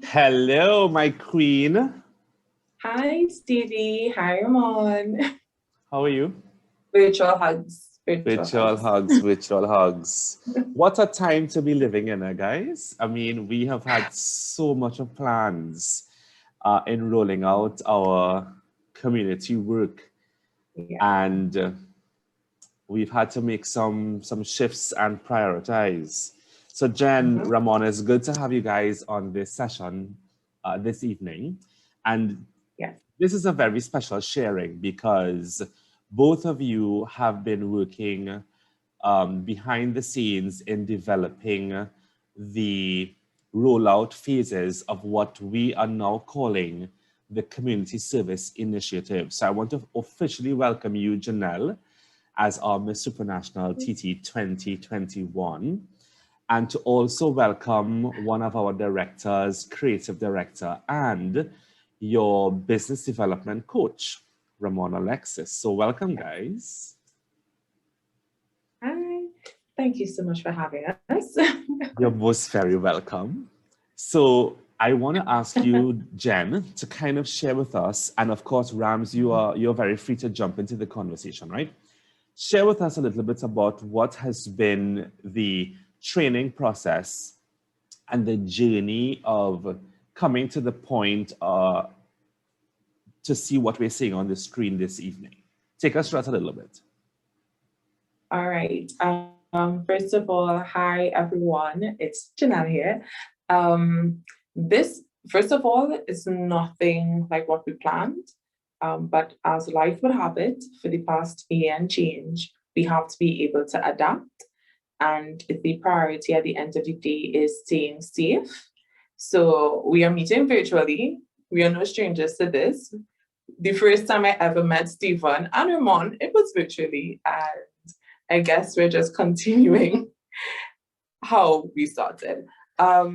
Hello, my queen. Hi, Stevie. Hi, Ramon. How are you? Virtual hugs. Virtual Virtual hugs. hugs, virtual hugs. What a time to be living in, guys. I mean, we have had so much of plans in rolling out our community work, Yeah. and we've had to make some shifts and prioritize. So, Jen, Mhm. Ramon, it's good to have you guys on this session this evening. And Yeah. this is a very special sharing because both of you have been working behind the scenes in developing the rollout phases of what we are now calling the Community Service Initiative. So I want to officially welcome you, Jenelle, as our Miss Supranational T&T 2021, and to also welcome one of our directors, creative director, and your business development coach, Ramon Alexis. So welcome, guys. Hi. Thank you so much for having us. You're most very welcome. So I want to ask you, Jen, to kind of share with us, and of course, Rams, you're very free to jump into the conversation, right? Share with us a little bit about what has been the training process and the journey of coming to the point to see what we're seeing on the screen this evening. Take us through that a little bit. All right. First of all, hi, everyone. It's Jenelle here. This, first of all, is nothing like what we planned. But as life would have it, for the past year and change, we have to be able to adapt. And the priority at the end of the day is staying safe. So we are meeting virtually. We are no strangers to this. The first time I ever met Stephen and Ramon, it was virtually. And I guess we're just continuing how we started. All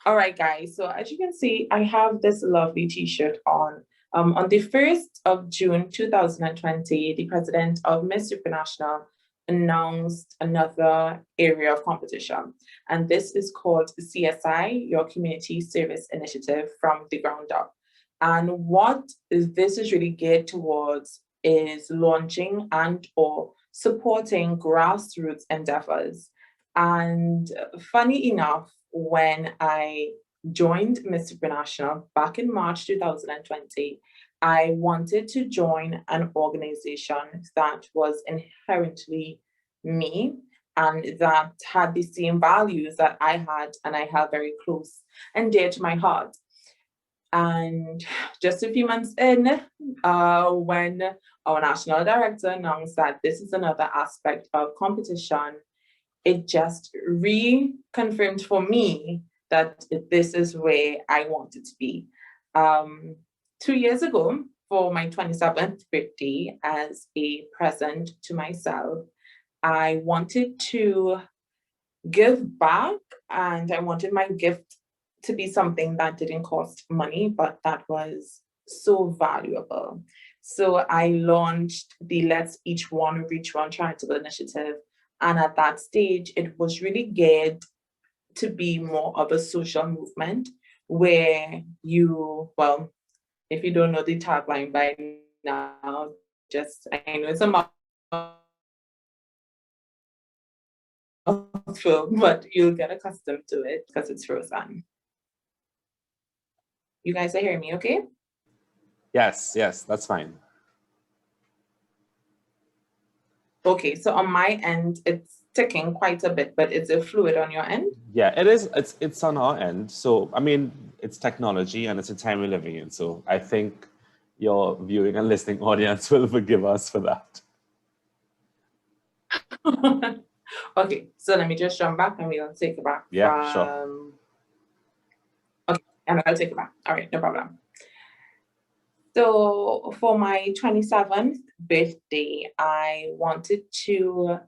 right, guys. So as you can see, I have this lovely T-shirt on. On the 1st of June 2020, the president of Miss Supranational announced another area of competition. And this is called CSI, your Community Service Initiative from the ground up. And what this is really geared towards is launching and or supporting grassroots endeavors. And funny enough, when I joined Miss Supranational back in March 2020, I wanted to join an organization that was inherently me and that had the same values that I had and I held very close and dear to my heart. And just a few months in, when our national director announced that this is another aspect of competition, it just reconfirmed for me that this is where I wanted to be. 2 years ago, for my 27th birthday, as a present to myself, I wanted to give back and I wanted my gift to be something that didn't cost money, but that was so valuable. So I launched the Let's Each One Reach One charitable initiative. And at that stage, it was really geared to be more of a social movement where you, well, if you don't know the tagline by now, just, I know it's a mouthful, but you'll get accustomed to it because it's frozen. You guys are hearing me okay? Yes, that's fine. Okay, so on my end, it's ticking quite a bit, but is it fluid on your end? Yeah, it is. It's on our end. So I mean, it's technology and it's a time we're living in. So I think your viewing and listening audience will forgive us for that. Okay, so let me just jump back and we'll take it back Yeah, sure. Okay, and I'll take it back. All right, no problem. So for my 27th birthday, I wanted to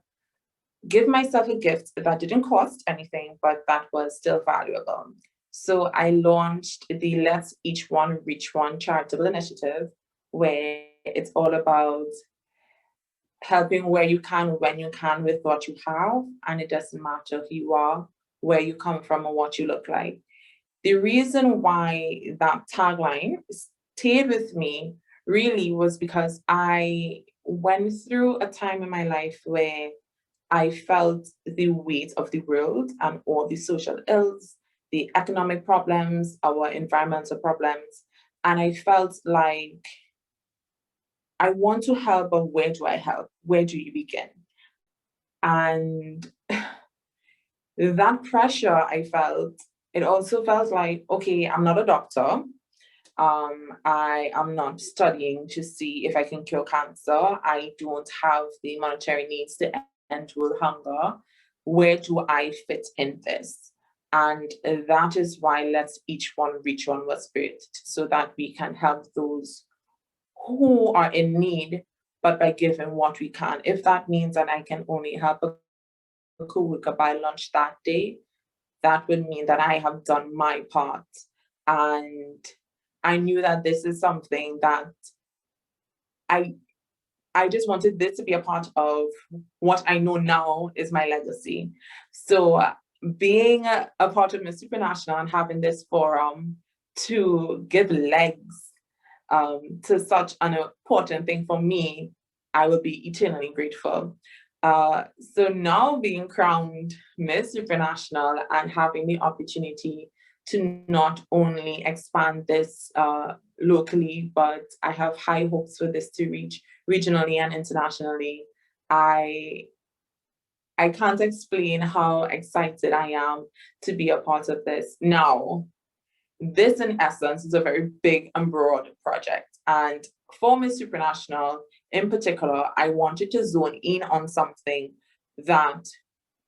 give myself a gift that didn't cost anything, but that was still valuable. So I launched the Let's Each One Reach One charitable initiative, where it's all about helping where you can, when you can, with what you have. And it doesn't matter who you are, where you come from, or what you look like. the reason why that tagline stayed with me really was because I went through a time in my life where I felt the weight of the world and all the social ills, the economic problems, our environmental problems. And I felt like I want to help, but where do I help? Where do you begin? And that pressure I felt, it also felt like, okay, I'm not a doctor. I am not studying to see if I can cure cancer. I don't have the monetary needs to end world hunger. Where do I fit in this? And that is why Let's Each One Reach One was birthed, so that we can help those who are in need, but by giving what we can. If that means that I can only help a co-worker buy lunch that day, that would mean that I have done my part. And I knew that this is something that I I just wanted this to be a part of what I know now is my legacy. So being a part of Miss Supranational and having this forum to give legs to such an important thing for me, I will be eternally grateful. So now being crowned Miss Supranational and having the opportunity to not only expand this locally, but I have high hopes for this to reach regionally and internationally. I can't explain how excited I am to be a part of this. Now, this in essence is a very big and broad project. And for Miss Supranational in particular, I wanted to zone in on something that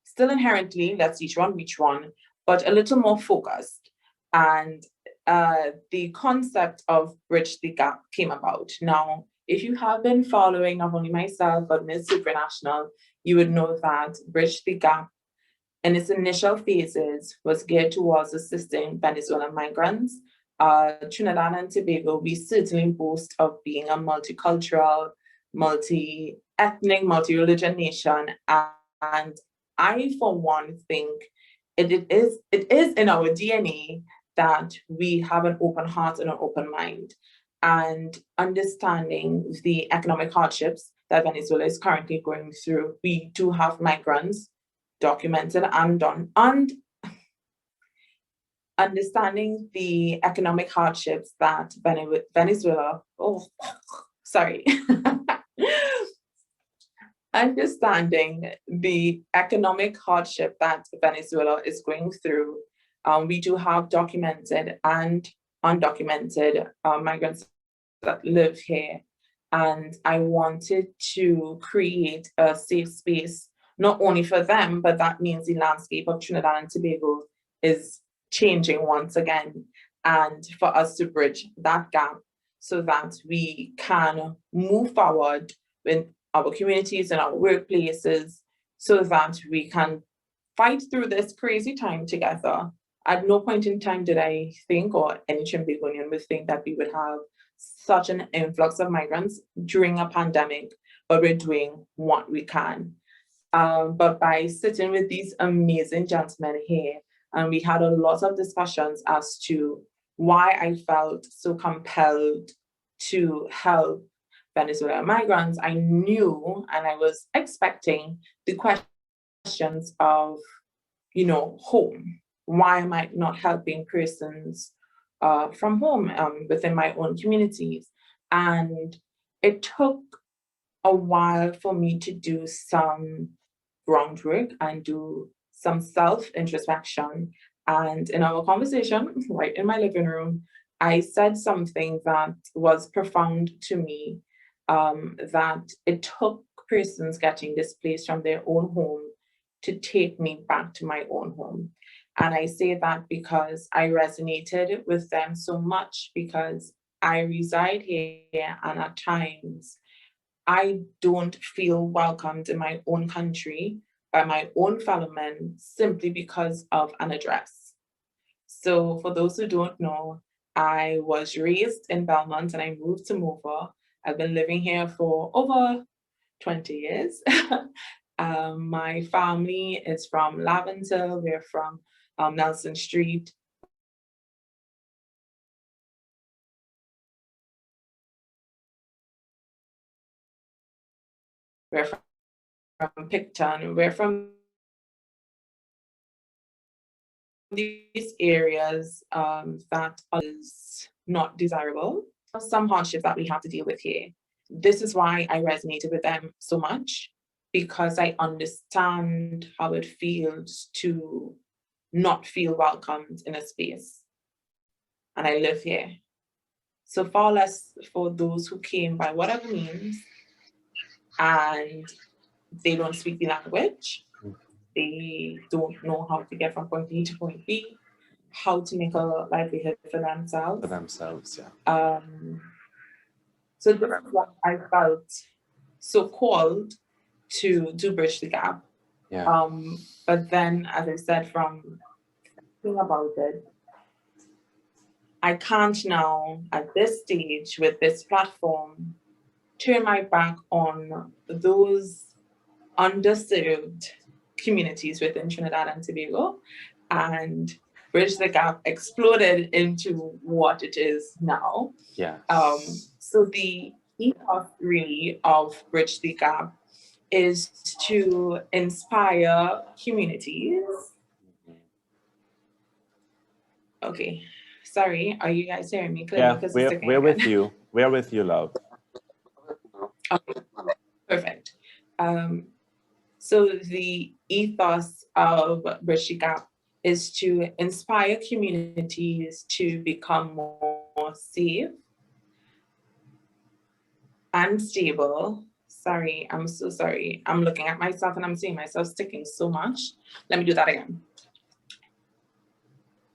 still inherently Let's Each One Reach One, but a little more focused. And the concept of Bridge the Gap came about. Now, if you have been following not only myself, but Miss Supranational, you would know that Bridge the Gap in its initial phases was geared towards assisting Venezuelan migrants. Trinidad and Tobago, we certainly boast of being a multicultural, multi-ethnic, multi-religion nation. And I, for one, think it is in our DNA that we have an open heart and an open mind. And understanding the economic hardships that Venezuela is currently going through, we do have migrants documented and done, and understanding the economic hardships that Venezuela, understanding the economic hardship that Venezuela is going through, we do have documented and undocumented migrants that live here. And I wanted to create a safe space, not only for them, but that means the landscape of Trinidad and Tobago is changing once again. And for us to bridge that gap so that we can move forward with our communities and our workplaces so that we can fight through this crazy time together. At no point in time did I think, or any Trimbagonian would think, that we would have such an influx of migrants during a pandemic, but we're doing what we can. But by sitting with these amazing gentlemen here, and we had a lot of discussions as to why I felt so compelled to help Venezuelan migrants, I knew and I was expecting the questions of, home. Why am I not helping persons from home within my own communities? And it took a while for me to do some groundwork and do some self-introspection. And in our conversation, right in my living room, I said something that was profound to me, that it took persons getting displaced from their own home to take me back to my own home. And I say that because I resonated with them so much, because I reside here and at times I don't feel welcomed in my own country by my own fellow men simply because of an address. So for those who don't know, I was raised in Belmont and I moved to Mova. I've been living here for over 20 years. My family is from Laventille. We're from Nelson Street. we're from Picton, we're from these areas that is not desirable. Some hardships that we have to deal with here. This is why I resonated with them so much, because I understand how it feels to not feel welcomed in a space. And I live here. So far less for those who came by whatever means and they don't speak the language, they don't know how to get from point A to point B, how to make a livelihood for themselves. Yeah. So this is what I felt so called to do bridge the gap. Yeah. But then, as I said, from thinking about it, I can't now, at this stage, with this platform, turn my back on those underserved communities within Trinidad and Tobago, and Bridge the Gap exploded into what it is now. Yeah. So the ethos really of Bridge the Gap is to inspire communities. Okay, sorry, are you guys hearing me clearly? Yeah, we're with you. We're with you, love. Okay, perfect. So the ethos of Bridge the Gap is to inspire communities to become more safe and stable. Sorry, I'm so sorry. I'm looking at myself and I'm seeing myself sticking so much. Let me do that again.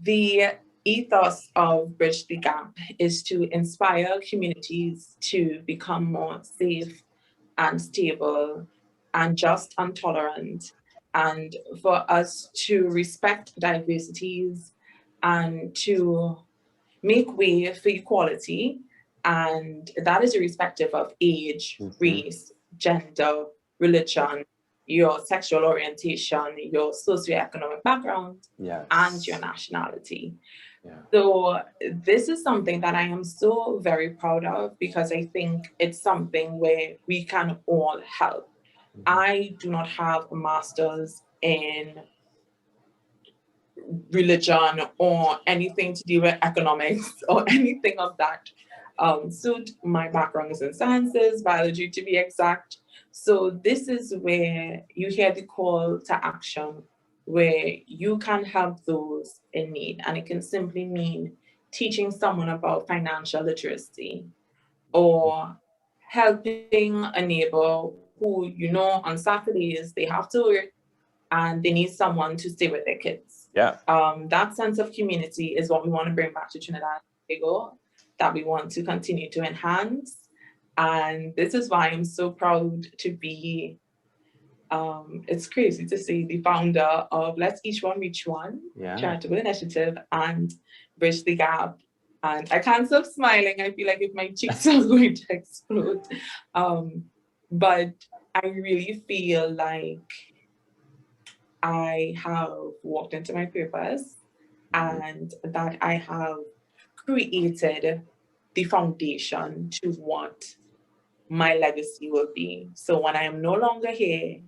The ethos of Bridge the Gap is to inspire communities to become more safe and stable and just and tolerant, and for us to respect diversities and to make way for equality. And that is irrespective of age, race, gender, religion, your sexual orientation, your socioeconomic background, and your nationality. Yeah. So this is something that I am so very proud of, because I think it's something where we can all help. I do not have a master's in religion or anything to do with economics or anything of that suit. My background is in sciences, biology to be exact. So this is where you hear the call to action, where you can help those in need. And it can simply mean teaching someone about financial literacy, or helping a neighbor who, you know, on Saturdays they have to work and they need someone to stay with their kids. Yeah. That sense of community is what we want to bring back to Trinidad and Tobago, that we want to continue to enhance. And this is why I'm so proud to be, it's crazy to say, the founder of Let's Each One Reach One, charitable initiative, and Bridge the Gap. And I can't stop smiling. I feel like if my cheeks are going to explode. But I really feel like I have walked into my purpose, and that I have created the foundation to what my legacy will be. So when I am no longer here,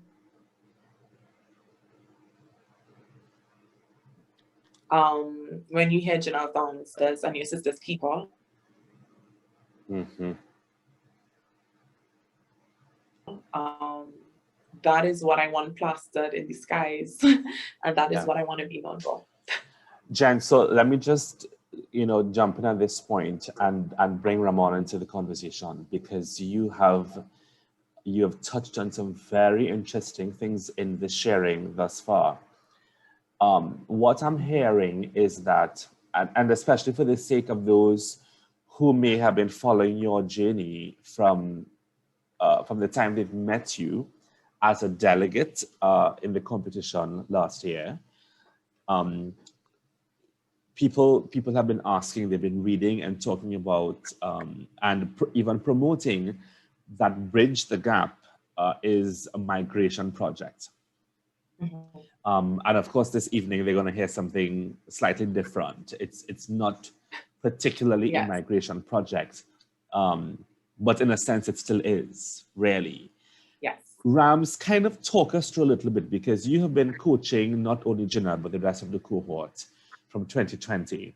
when you hear Jenelle Thongs says, "And your sister's keeper," that is what I want plastered in the skies, and that is what I want to be known for. Jen, so let me just, jump in at this point and bring Ramon into the conversation, because you have touched on some very interesting things in the sharing thus far. What I'm hearing is that, and especially for the sake of those who may have been following your journey from the time they've met you as a delegate in the competition last year, people have been asking, they've been reading and talking about even promoting that Bridge the Gap is a migration project. And of course, this evening, they're going to hear something slightly different. It's not particularly a migration project, but in a sense, it still is, really. Yes. Rams, kind of talk us through a little bit, because you have been coaching not only Jenelle, but the rest of the cohort from 2020.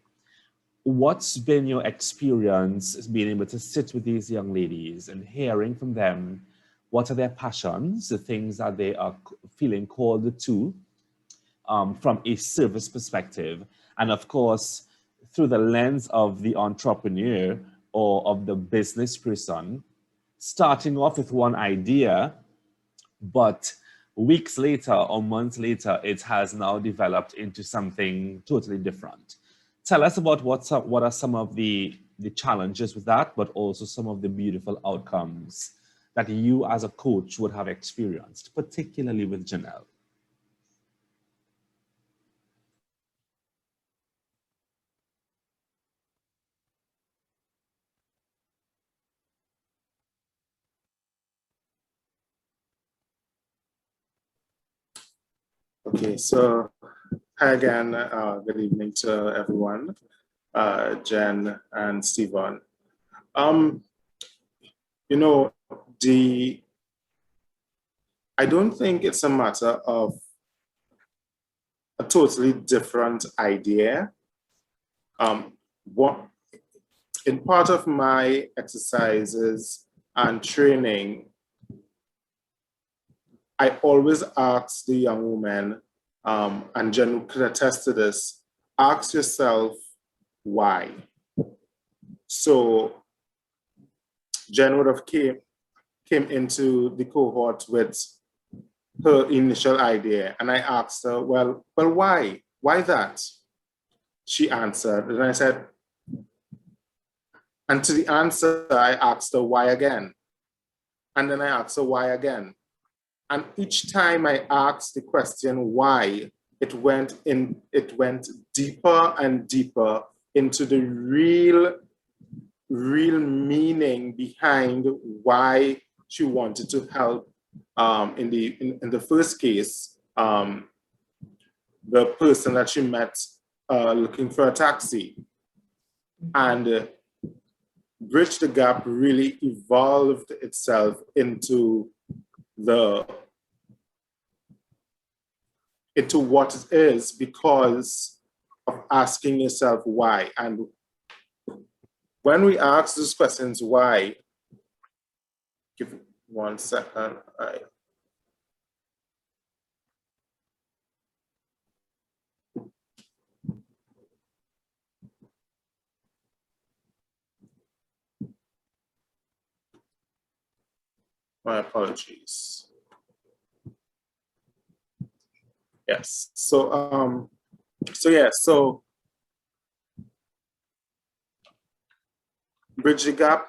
What's been your experience being able to sit with these young ladies and hearing from them what are their passions, the things that they are feeling called to from a service perspective, and of course, through the lens of the entrepreneur or of the business person, starting off with one idea, but weeks later or months later, it has now developed into something totally different. Tell us about what are some of the challenges with that, but also some of the beautiful outcomes that you as a coach would have experienced, particularly with Jenelle. Okay, so hi again. Good evening to everyone, Jen and Stephen. You know, I don't think it's a matter of a totally different idea. What in part of my exercises and training, I always ask the young women, and Jen could attest to this, ask yourself why. So Jen would have came into the cohort with her initial idea, and I asked her, well, why? Why that? She answered, and I said, and to the answer, I asked her why again. And then I asked her why again. And each time I asked the question why, it went deeper and deeper into the real meaning behind why she wanted to help. In the first case, the person that she met looking for a taxi, and Bridge the Gap really evolved itself into what it is because of asking yourself why. And when we ask these questions why, give me 1 second. My apologies. Yes. So Bridge the Gap,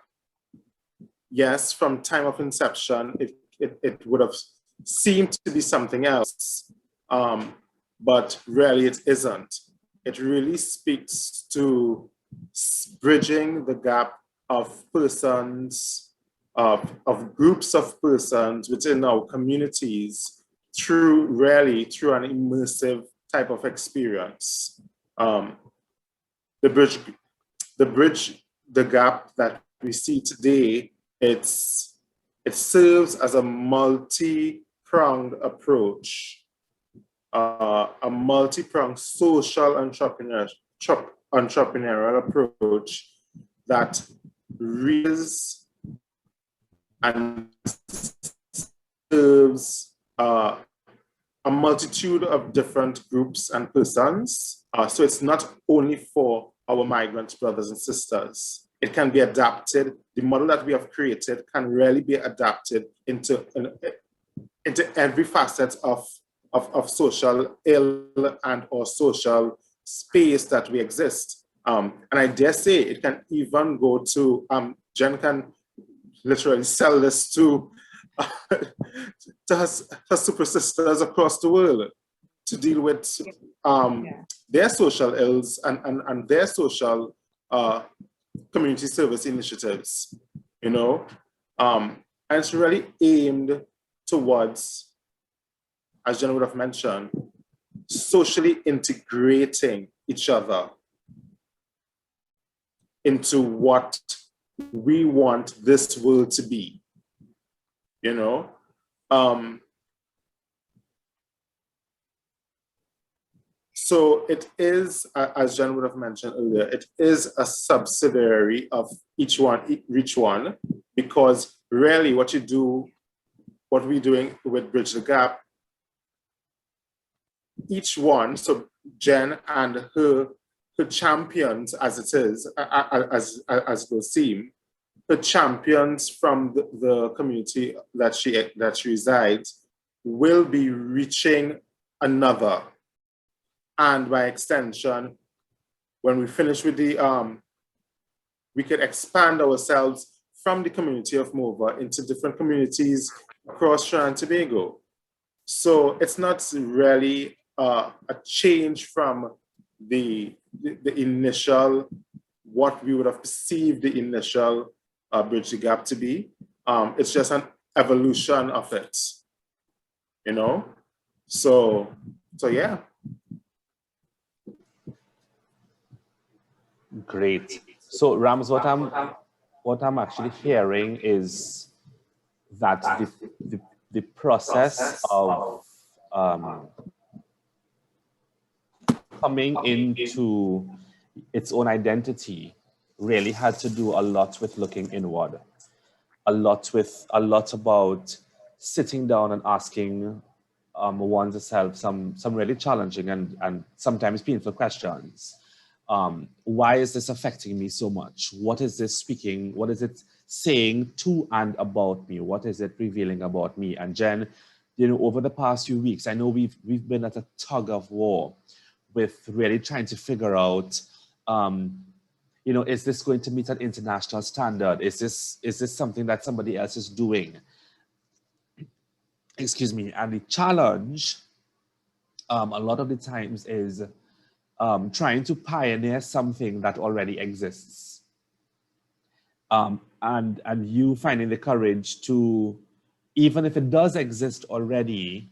yes, from time of inception, it would have seemed to be something else, but really it isn't. It really speaks to bridging the gap of persons, of groups of persons within our communities through an immersive type of experience. The bridge the gap that we see today, it serves as a multi-pronged approach, a multi-pronged social entrepreneurial approach that raises and serves a multitude of different groups and persons. So it's not only for our migrant brothers and sisters. It can be adapted. The model that we have created can really be adapted into every facet of social ill and or social space that we exist. And I dare say it can even go to, Jen can literally sell this to her super sisters across the world to deal with their social ills and their social community service initiatives, and it's really aimed towards, as Jen would have mentioned, socially integrating each other into what we want this world to be, So it is, as Jen would have mentioned earlier, it is a subsidiary of each one, because really what we're doing with Bridge the Gap, each one, so Jen and her champions, as it is, as it will seem, her champions from the community that she resides will be reaching another. And by extension, when we finish with the, we can expand ourselves from the community of Mova into different communities across Trinidad and Tobago. So it's not really a change from the initial, what we would have perceived the initial Bridge the Gap to be. It's just an evolution of it, you know? So yeah. Great. So Rams, what I'm actually hearing is that the process of coming into its own identity really had to do a lot with looking inward, a lot about sitting down and asking oneself some really challenging and sometimes painful questions. Why is this affecting me so much? What is this speaking? What is it saying to and about me? What is it revealing about me? And Jen, you know, over the past few weeks, I know we've been at a tug of war with really trying to figure out, you know, is this going to meet an international standard? Is this something that somebody else is doing? Excuse me. And the challenge, a lot of the times, is trying to pioneer something that already exists, and you finding the courage to, even if it does exist already,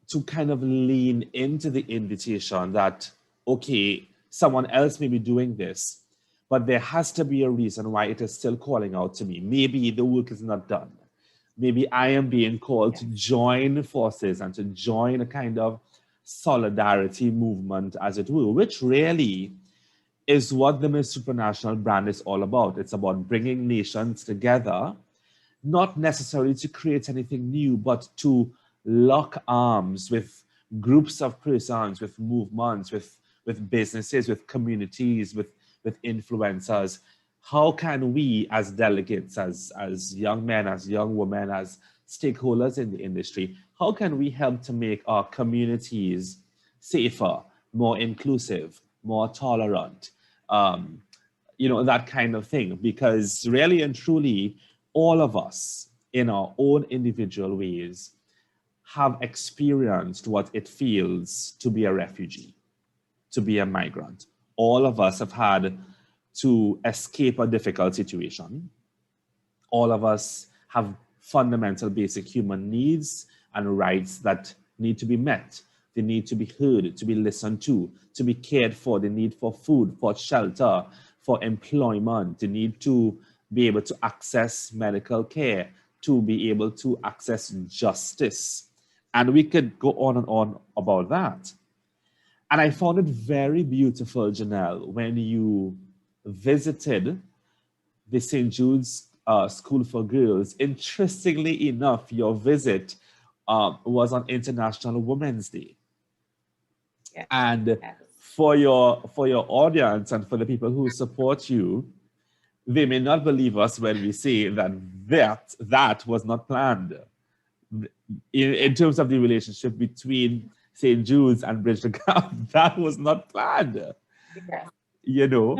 to kind of lean into the invitation that, okay, someone else may be doing this, but there has to be a reason why it is still calling out to me. Maybe the work is not done. Maybe I am being called to join forces and to join a kind of solidarity movement, as it were, which really is what the Miss Supranational brand is all about. It's about bringing nations together, not necessarily to create anything new, but to lock arms with groups of persons, with movements, with businesses, with communities, with influencers. How can we as delegates, as young men, as young women, as stakeholders in the industry, how can we help to make our communities safer, more inclusive, more tolerant, you know, that kind of thing? Because really and truly, all of us in our own individual ways have experienced what it feels to be a refugee, to be a migrant. All of us have had to escape a difficult situation. All of us have fundamental basic human needs and rights that need to be met. They need to be heard, to be listened to be cared for. The need for food, for shelter, for employment. The need to be able to access medical care, to be able to access justice. And we could go on and on about that. And I found it very beautiful, Jenelle, when you visited the St. Jude's School for Girls. Interestingly enough, your visit was on International Women's Day. Yes. And Yes. for your audience and for the people who support you, they may not believe us when we say that was not planned. In terms of the relationship between St. Jude's and Bridge the Gap, that was not planned. Yes. You know,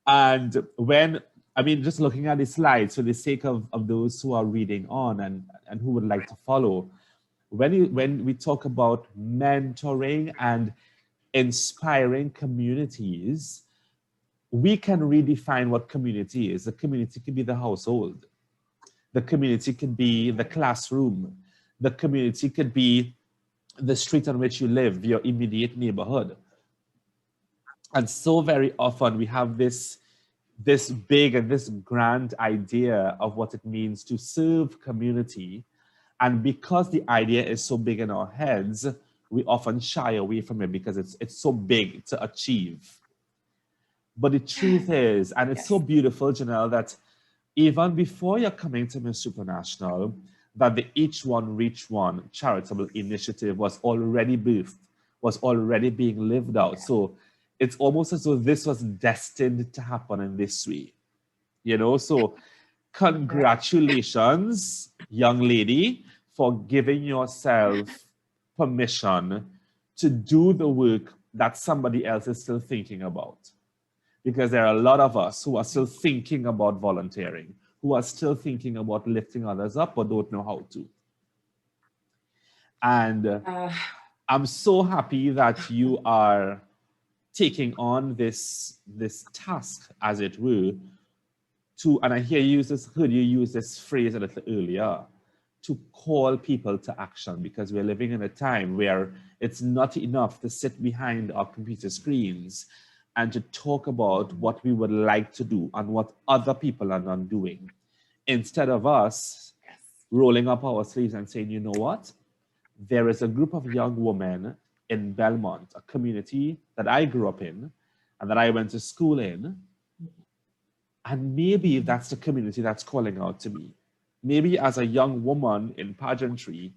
and when, I mean, just looking at the slides for the sake of those who are reading on and who would like to follow, when we talk about mentoring and inspiring communities, we can redefine what community is. The community could be the household. The community could be the classroom. The community could be the street on which you live, your immediate neighborhood. And so very often we have this big and this grand idea of what it means to serve community. And because the idea is so big in our heads, we often shy away from it because it's so big to achieve. But the truth is, and it's so beautiful, Jenelle, that even before you're coming to Miss Supranational, that the Each One Reach One charitable initiative was already birthed, was already being lived out. So it's almost as though this was destined to happen in this way, you know? So congratulations, young lady, for giving yourself permission to do the work that somebody else is still thinking about. Because there are a lot of us who are still thinking about volunteering, who are still thinking about lifting others up, but don't know how to. And I'm so happy that you are taking on this task, as it were, to, and I heard you use this phrase a little earlier, to call people to action, because we're living in a time where it's not enough to sit behind our computer screens and to talk about what we would like to do and what other people are not doing. Instead of us rolling up our sleeves and saying, you know what? There is a group of young women in Belmont, a community that I grew up in and that I went to school in. And maybe that's the community that's calling out to me. Maybe as a young woman in pageantry,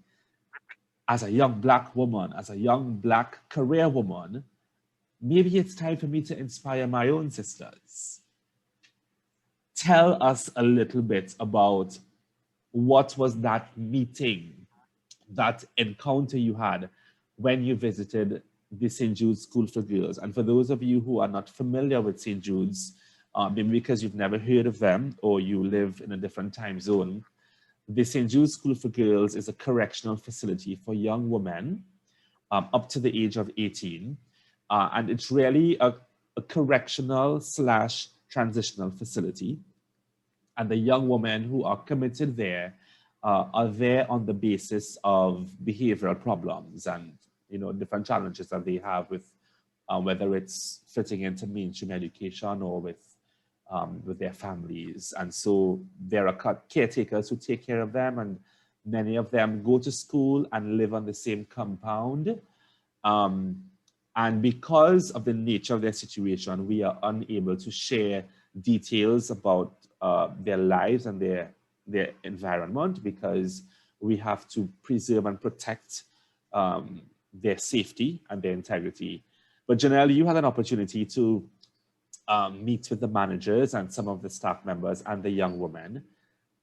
as a young Black woman, as a young Black career woman, maybe it's time for me to inspire my own sisters. Tell us a little bit about what was that meeting, that encounter you had when you visited the St. Jude's School for Girls. And for those of you who are not familiar with St. Jude's, maybe because you've never heard of them or you live in a different time zone, the St. Jude's School for Girls is a correctional facility for young women up to the age of 18. And it's really a correctional / transitional facility. And the young women who are committed there are there on the basis of behavioral problems and, you know, different challenges that they have with whether it's fitting into mainstream education or with their families. And so there are caretakers who take care of them, and many of them go to school and live on the same compound. And because of the nature of their situation, we are unable to share details about their lives and their environment, because we have to preserve and protect their safety and their integrity. But Jenelle, you had an opportunity to meet with the managers and some of the staff members and the young women.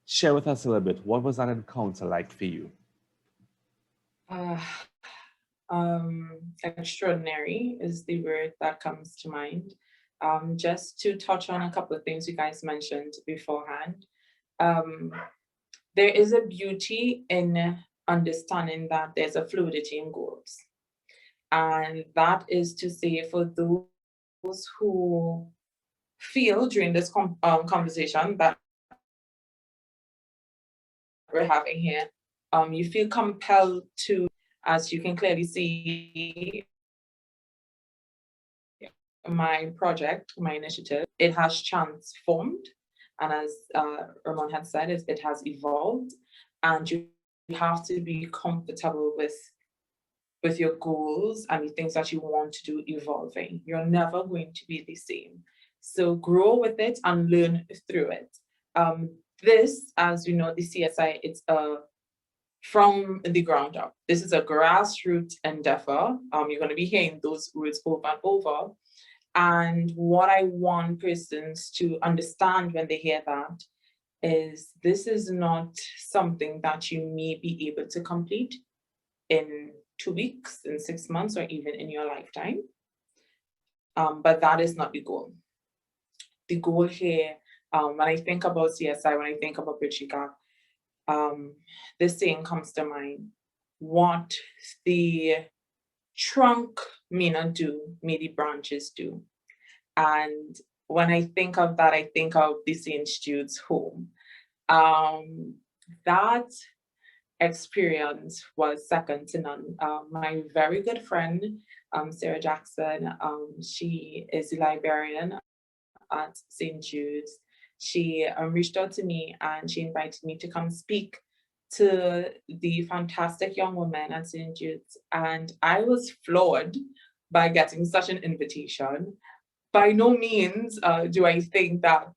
Share with us a little bit, what was that encounter like for you? Extraordinary is the word that comes to mind. Just to touch on a couple of things you guys mentioned beforehand. There is a beauty in understanding that there's a fluidity in goals. And that is to say, for those who feel during this conversation that we're having here, you feel compelled to, as you can clearly see, my project, my initiative, it has transformed. And as Ramon had said, it has evolved. And you have to be comfortable with your goals and the things that you want to do evolving. You're never going to be the same. So grow with it and learn through it. This, as you know, the CSI, it's from the ground up. This is a grassroots endeavor. You're going to be hearing those words over and over. And what I want persons to understand when they hear that is this is not something that you may be able to complete in 2 weeks, in 6 months, or even in your lifetime. But that is not the goal. The goal here, when I think about CSI, when I think about Bridgika, this saying comes to mind: what the trunk may not do, may the branches do. And when I think of that, I think of the St. Jude's home. That experience was second to none. My very good friend, Sarah Jackson, she is a librarian at St. Jude's. She reached out to me and she invited me to come speak to the fantastic young women at St. Jude's, and I was floored by getting such an invitation. By no means do I think that,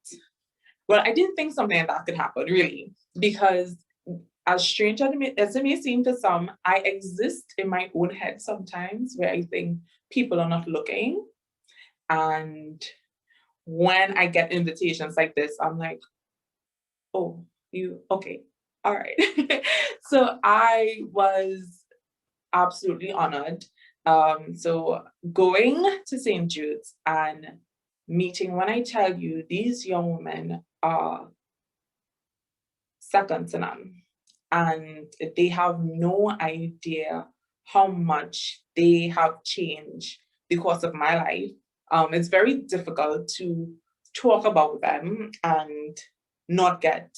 well, I didn't think something like that could happen, really, because as strange as it may seem to some, I exist in my own head sometimes where I think people are not looking. And when I get invitations like this, I'm like, oh, you, okay, all right. So I was absolutely honored. So going to St. Jude's and meeting, when I tell you, these young women are second to none. And they have no idea how much they have changed the course of my life. It's very difficult to talk about them and not get,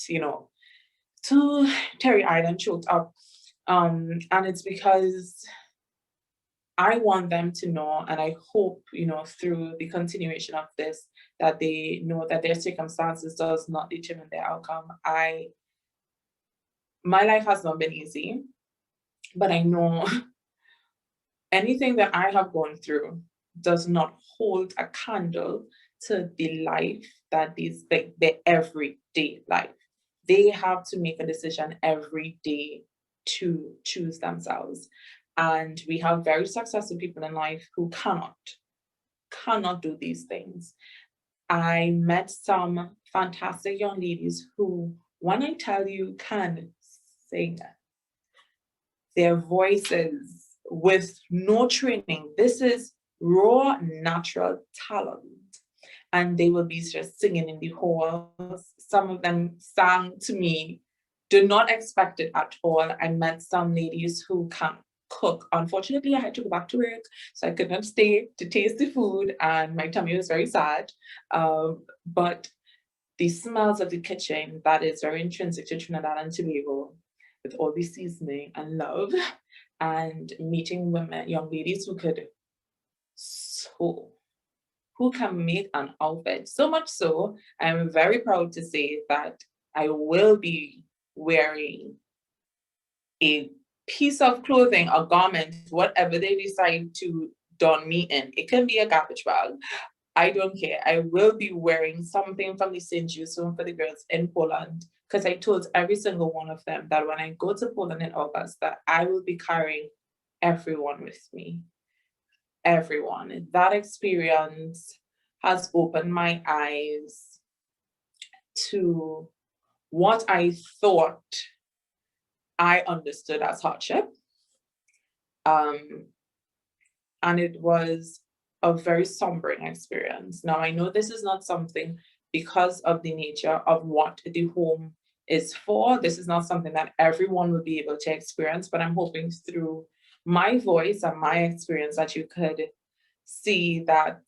too teary-eyed and choked up. And it's because I want them to know, and I hope, through the continuation of this, that they know that their circumstances does not determine their outcome. My life has not been easy, but I know anything that I have gone through does not hold a candle to the life that the everyday life. They have to make a decision every day to choose themselves. And we have very successful people in life who cannot do these things. I met some fantastic young ladies who, when I tell you, can sing their voices with no training. This is raw, natural talent. And they will be just singing in the halls. Some of them sang to me, did not expect it at all. I met some ladies who can cook. Unfortunately, I had to go back to work, so I could not stay to taste the food, and my tummy was very sad. But the smells of the kitchen, that is very intrinsic to Trinidad and Tobago, with all the seasoning and love, and meeting women, young ladies who can make an outfit. So much so, I'm very proud to say that I will be wearing a piece of clothing, a garment, whatever they decide to don me in. It can be a garbage bag. I don't care. I will be wearing something from the St. Jude's Home for the girls in Poland, because I told every single one of them that when I go to Poland in August, that I will be carrying everyone with me. Everyone. That experience has opened my eyes to what I thought I understood as hardship. And it was a very sombering experience. Now, I know this is not something, because of the nature of what the home is for, this is not something that everyone will be able to experience, but I'm hoping through my voice and my experience that you could see that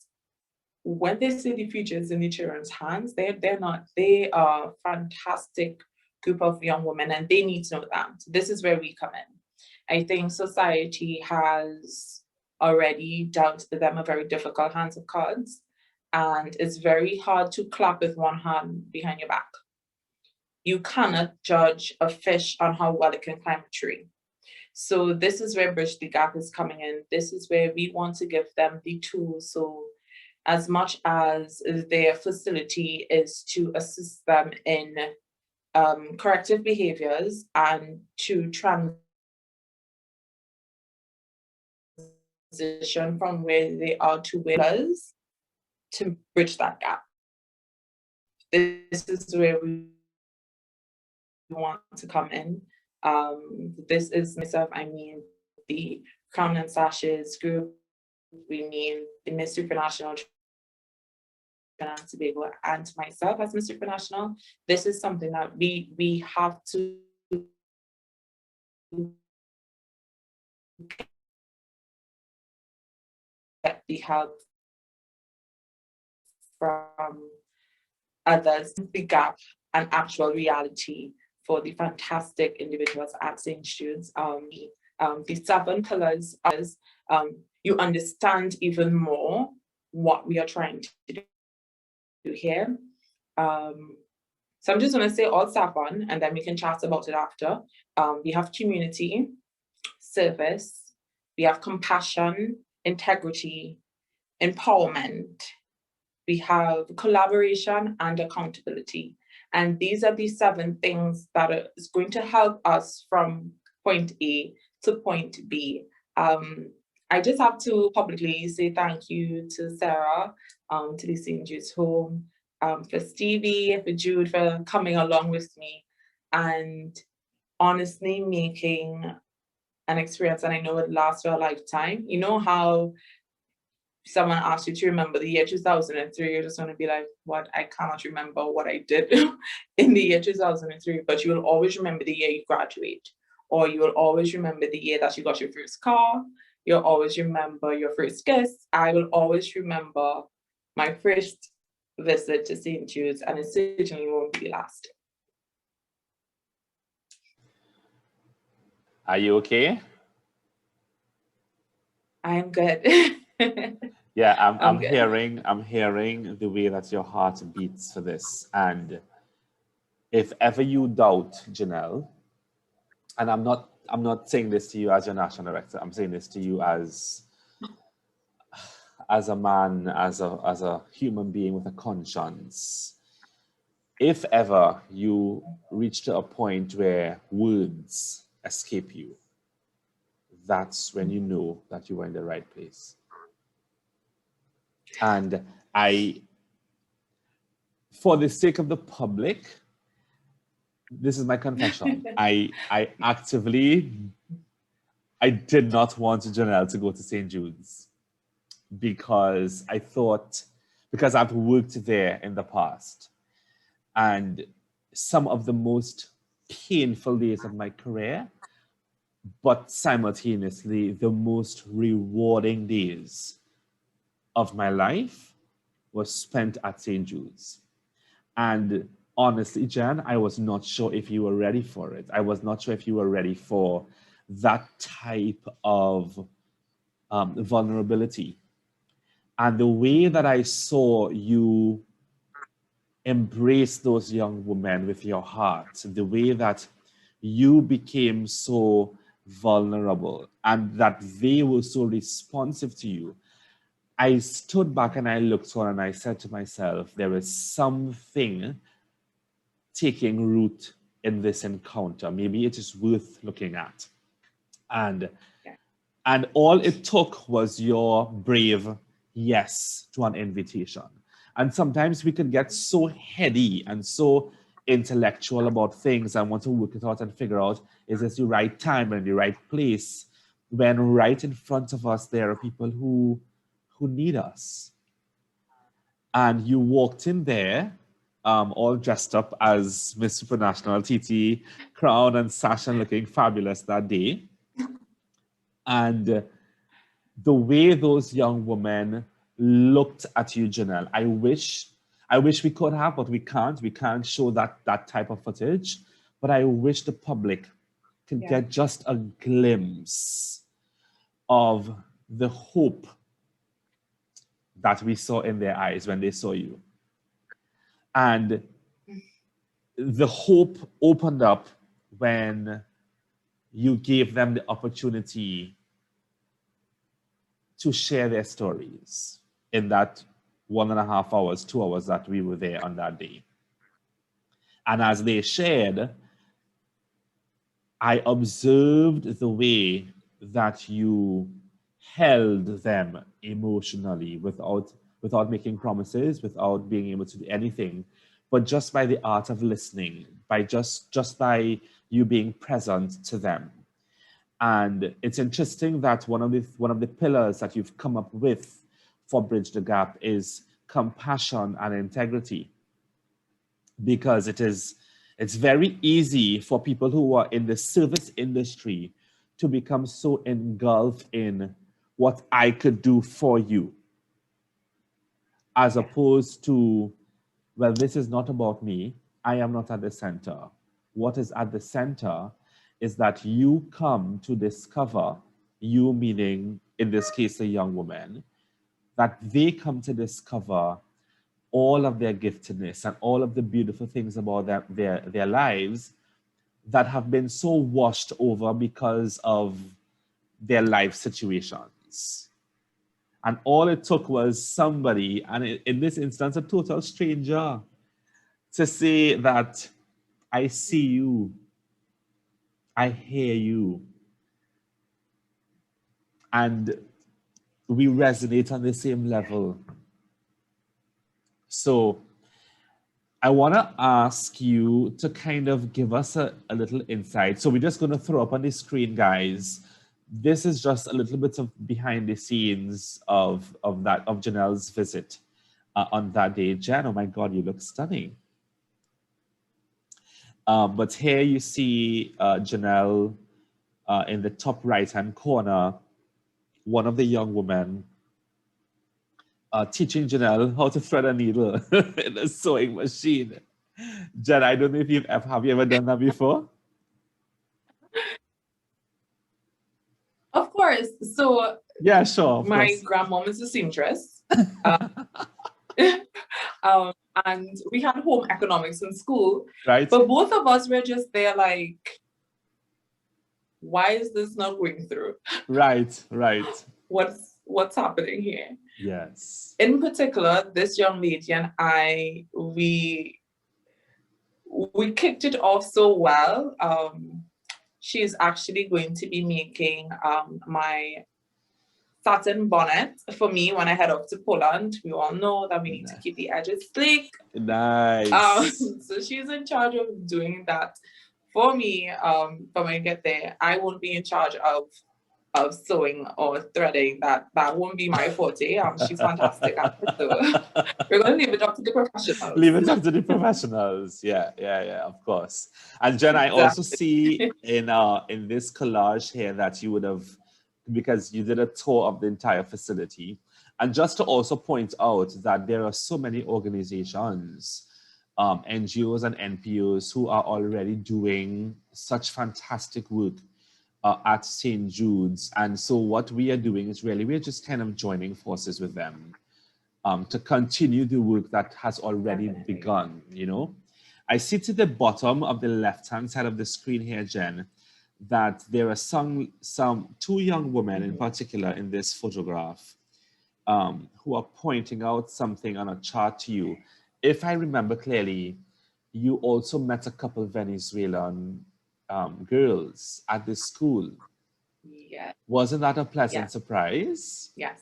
when they say the future is in the children's hands, they are a fantastic group of young women, and they need to know that. This is where we come in. I think society has already dealt them a very difficult hand of cards, and it's very hard to clap with one hand behind your back. You cannot judge a fish on how well it can climb a tree. So this is where Bridge the Gap is coming in. This is where we want to give them the tools. So as much as their facility is to assist them in corrective behaviors and to transition from where they are to where others, to bridge that gap. This is where we want to come in. This is myself, I mean the Crown and Sashes group, we mean the Miss Supranational Trinidad and Tobago, and myself as Miss Supranational. This is something that we have to get the help from others, the gap and actual reality for the fantastic individuals at St. Jude's. The 7 pillars, you understand even more what we are trying to do here. So I'm just going to say all 7, and then we can chat about it after. We have community, service, we have compassion, integrity, empowerment, we have collaboration and accountability. And these are the 7 things that is going to help us from point A to point B. I just have to publicly say thank you to Sarah, to the St. Jude's Home, for Stevie, for Jude, for coming along with me and honestly making an experience, and I know it lasts for a lifetime. You know how someone asks you to remember the year 2003, you're just going to be like, what? I cannot remember what I did in the year 2003, but you will always remember the year you graduate, or you will always remember the year that you got your first car. You'll always remember your first kiss. I will always remember my first visit to St. Jude's, and it certainly won't be the last. Are you okay? I'm good. Yeah, I'm hearing the way that your heart beats for this. And if ever you doubt, Jenelle, and I'm not saying this to you as your national director, I'm saying this to you as a man, as a human being with a conscience. If ever you reach to a point where words escape you, that's when you know that you are in the right place. And for the sake of the public, this is my confession. I did not want Jenelle to go to St. Jude's because I've worked there in the past. And some of the most painful days of my career, but simultaneously the most rewarding days of my life was spent at St. Jude's. And honestly, Jen, I was not sure if you were ready for it. I was not sure if you were ready for that type of vulnerability. And the way that I saw you embrace those young women with your heart, the way that you became so vulnerable and that they were so responsive to you, I stood back and I looked on and I said to myself, there is something taking root in this encounter. Maybe it is worth looking at. And all it took was your brave yes to an invitation. And sometimes we can get so heady and so intellectual about things and want to work it out and figure out, is this the right time and the right place, when right in front of us there are people who need us. And you walked in there all dressed up as Miss Supranational T&T, crown and sash, and looking fabulous that day. And the way those young women looked at you, Jenelle, I wish we could have, but we can't. We can't show that type of footage. But I wish the public could get just a glimpse of the hope that we saw in their eyes when they saw you. And the hope opened up when you gave them the opportunity to share their stories in that 1.5 hours, 2 hours that we were there on that day. And as they shared, I observed the way that you held them emotionally without making promises, without being able to do anything, but just by the art of listening, by just by you being present to them. And it's interesting that one of the pillars that you've come up with for Bridge the Gap is compassion and integrity, because it's very easy for people who are in the service industry to become so engulfed in what I could do for you, as opposed to, well, this is not about me. I am not at the center. What is at the center is that you come to discover, you meaning, in this case, a young woman, that they come to discover all of their giftedness and all of the beautiful things about their lives that have been so washed over because of their life situations. And all it took was somebody, and in this instance, a total stranger, to say that I see you, I hear you, and we resonate on the same level. So I want to ask you to kind of give us a little insight. So we're just going to throw up on the screen, guys. This is just a little bit of behind the scenes of Janelle's visit on that day. Jen, oh my God, you look stunning. But here you see Janelle in the top right-hand corner, one of the young women teaching Janelle how to thread a needle in a sewing machine. Jen, I don't know if have you ever done that before? Of course. So yeah, sure. My grandmom is a seamstress. And we had home economics in school. Right. But both of us were just there like, why is this not going through? Right. What's happening here? Yes. In particular, this young lady and I, we kicked it off so well. She's actually going to be making my satin bonnet for me when I head off to Poland. We all know that we need to keep the edges sleek. Nice. So she's in charge of doing that for me. But when I get there, I won't be in charge of sewing or threading. That won't be my forte. She's fantastic at it. So we're going to leave it up to the professionals. Leave it up to the professionals. Yeah, of course. And Jen, I also see in this collage here that you would have, because you did a tour of the entire facility. And just to also point out that there are so many organizations, NGOs and NPOs who are already doing such fantastic work at St. Jude's. And so what we are doing is we're just kind of joining forces with them to continue the work that has already begun, I see to the bottom of the left-hand side of the screen here, Jen, that there are some two young women in particular in this photograph who are pointing out something on a chart to you. If I remember clearly, you also met a couple of Venezuelan girls at this school. Yeah. Wasn't that a pleasant surprise? Yes.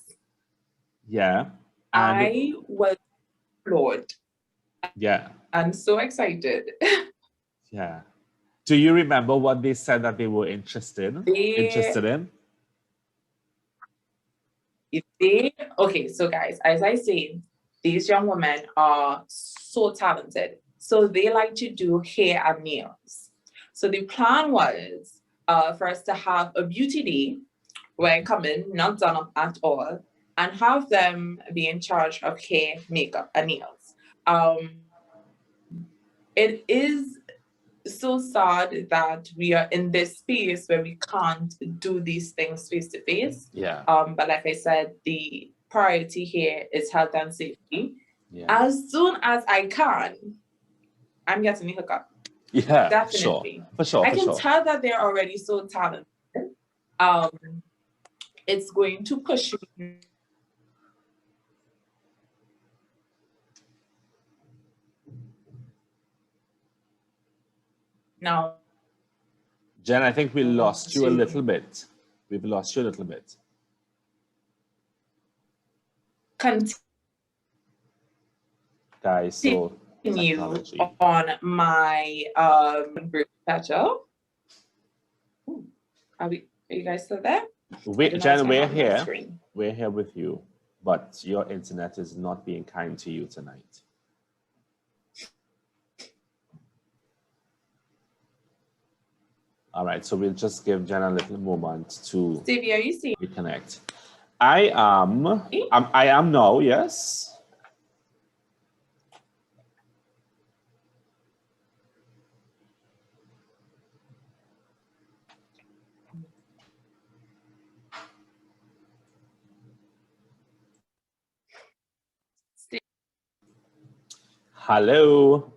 Yeah. And I was floored. Yeah. I'm so excited. Yeah. Do you remember what they said that they were interested in? Okay, so guys, as I say, these young women are so talented. So they like to do hair and nails. So the plan was for us to have a beauty day where I come in, not done up at all, and have them be in charge of hair, makeup, and nails. It is so sad that we are in this space where we can't do these things face to face. Yeah. But like I said, the priority here is health and safety. Yeah. As soon as I can, I'm getting a hookup. Yeah, definitely. For sure. I can tell that they're already so talented. It's going to push me. Now, Jen, I think we lost you a little bit. We've lost you a little bit. Guys, so technology. On my group picture. Are you guys still there? Jen, we're here. We're here with you, but your internet is not being kind to you tonight. All right, so we'll just give Jen a little moment to Stevie, are you seeing? Reconnect. I am now, yes. Hello.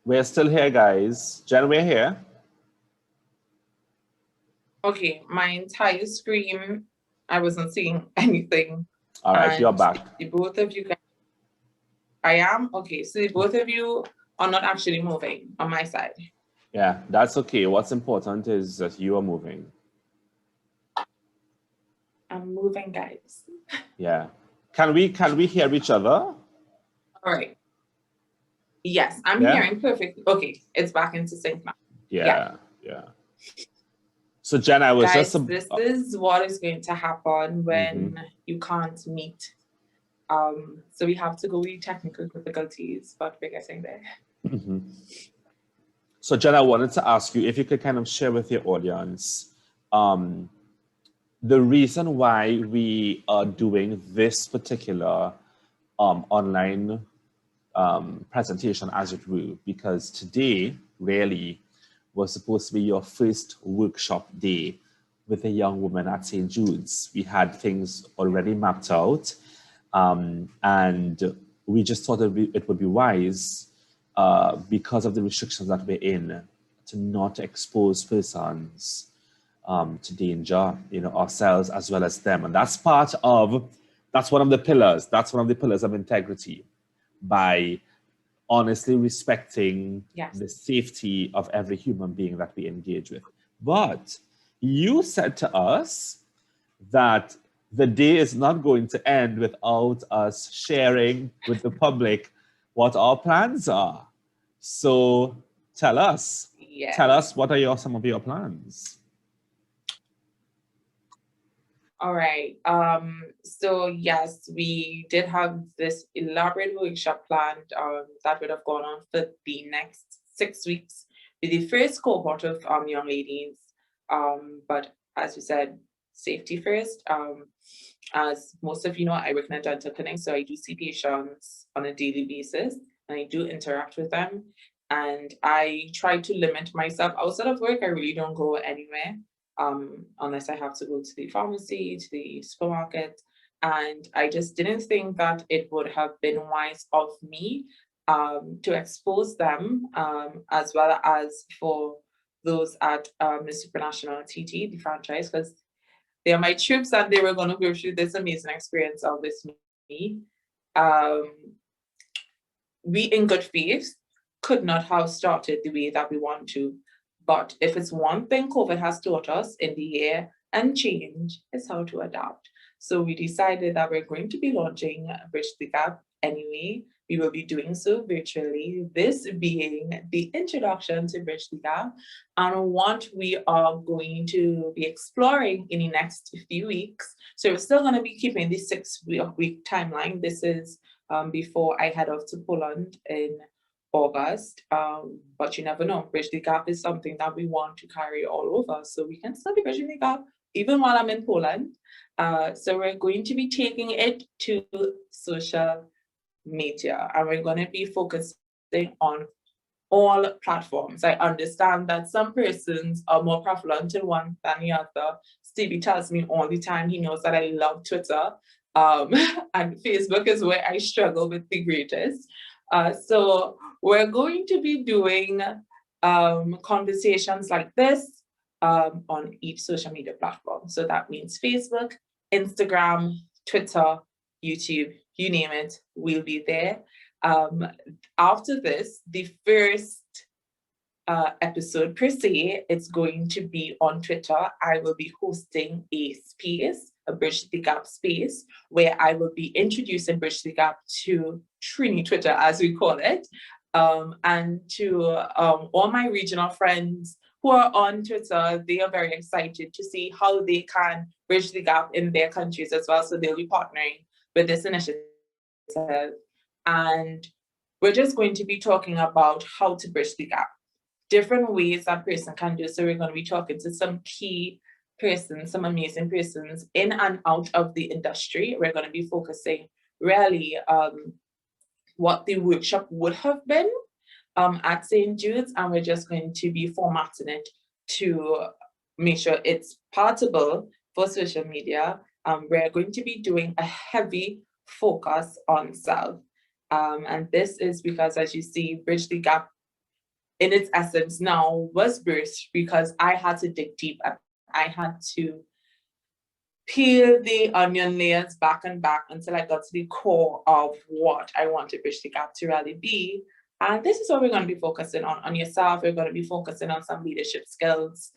We're still here, guys. Jen, we're here. Okay, my entire screen, I wasn't seeing anything. All right, you're back. The both of you guys, I am? Okay, so the both of you are not actually moving on my side. Yeah, that's okay. What's important is that you are moving. I'm moving, guys. Yeah. Can we hear each other? All right. Yes, I'm hearing perfectly. Okay, it's back into sync now. Yeah. So Jen, I was guys, just this is what is going to happen when you can't meet. So we have to go with technical difficulties, but we're getting there. So Jen, I wanted to ask you if you could kind of share with your audience the reason why we are doing this particular online presentation, as it were, because today really was supposed to be your first workshop day with a young woman at St. Jude's. We had things already mapped out, and we just thought it would be wise, because of the restrictions that we're in, to not expose persons to danger, ourselves as well as them. And that's one of the pillars. That's one of the pillars of integrity, by honestly respecting the safety of every human being that we engage with. But you said to us that the day is not going to end without us sharing with the public what our plans are. So tell us what are some of your plans? All right. So yes, we did have this elaborate workshop planned that would have gone on for the next 6 weeks with the first cohort of young ladies. But as we said, safety first. As most of you know, I work in a dental clinic, so I do see patients on a daily basis, and I do interact with them. And I try to limit myself outside of work. I really don't go anywhere. Unless I have to go to the pharmacy, to the supermarket. And I just didn't think that it would have been wise of me to expose them, as well as for those at Miss Supranational T&T, the franchise, because they are my troops and they were going to go through this amazing experience of with me. We, in good faith, could not have started the way that we want to. But if it's one thing COVID has taught us in the year and change, is how to adapt. So we decided that we're going to be launching Bridge the Gap anyway. We will be doing so virtually, this being the introduction to Bridge the Gap, and what we are going to be exploring in the next few weeks. So we're still going to be keeping the 6-week timeline. This is before I head off to Poland in August, but you never know. Bridge the Gap is something that we want to carry all over, so we can still be bridging the gap even while I'm in Poland. So we're going to be taking it to social media, and we're going to be focusing on all platforms. I understand that some persons are more prevalent in one than the other. Stevie tells me all the time, he knows that I love Twitter, and Facebook is where I struggle with the greatest. So we're going to be doing conversations like this on each social media platform. So that means Facebook, Instagram, Twitter, YouTube, you name it, we'll be there. After this, the first episode per se, it's going to be on Twitter. I will be hosting a space, a Bridge the Gap space, where I will be introducing Bridge the Gap to Trini Twitter, as we call it, and to all my regional friends who are on Twitter. They are very excited to see how they can bridge the gap in their countries as well. So they'll be partnering with this initiative. And we're just going to be talking about how to bridge the gap, different ways that person can do. So we're going to be talking to some key persons, some amazing persons in and out of the industry. We're going to be focusing really what the workshop would have been at St. Jude's, and we're just going to be formatting it to make sure it's palatable for social media we're going to be doing a heavy focus on self. And this is because, as you see, Bridge the Gap in its essence now was birthed because I had to dig deep. I had to peel the onion layers back and back until I got to the core of what I wanted Bridge the Gap to really be. And this is what we're going to be focusing on yourself. We're going to be focusing on some leadership skills,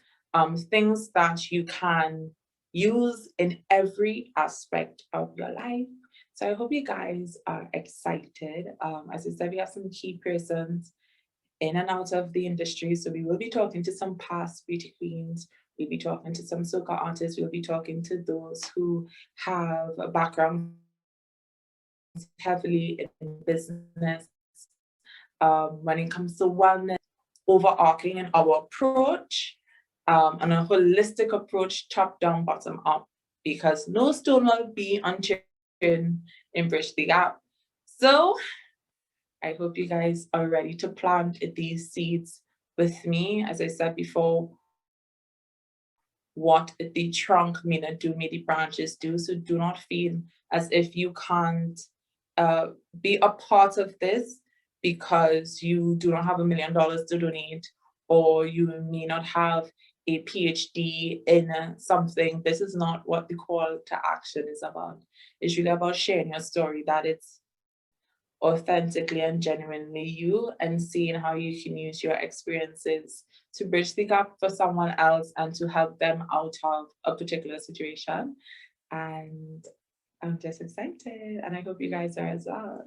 things that you can use in every aspect of your life. So I hope you guys are excited. As I said, we have some key persons in and out of the industry. So we will be talking to some past beauty queens. We'll be talking to some soca artists. We'll be talking to those who have a background heavily in business. When it comes to wellness, overarching in our approach, and a holistic approach, top down, bottom up, because no stone will be unturned in Bridge the Gap. So I hope you guys are ready to plant these seeds with me. As I said before, what the trunk may not do, may the branches do. So do not feel as if you can't be a part of this because you do not have $1 million to donate, or you may not have a PhD in something. This is not what the call to action is about. It's really about sharing your story, that it's authentically and genuinely you, and seeing how you can use your experiences to bridge the gap for someone else and to help them out of a particular situation. And I'm just excited, and I hope you guys are as well.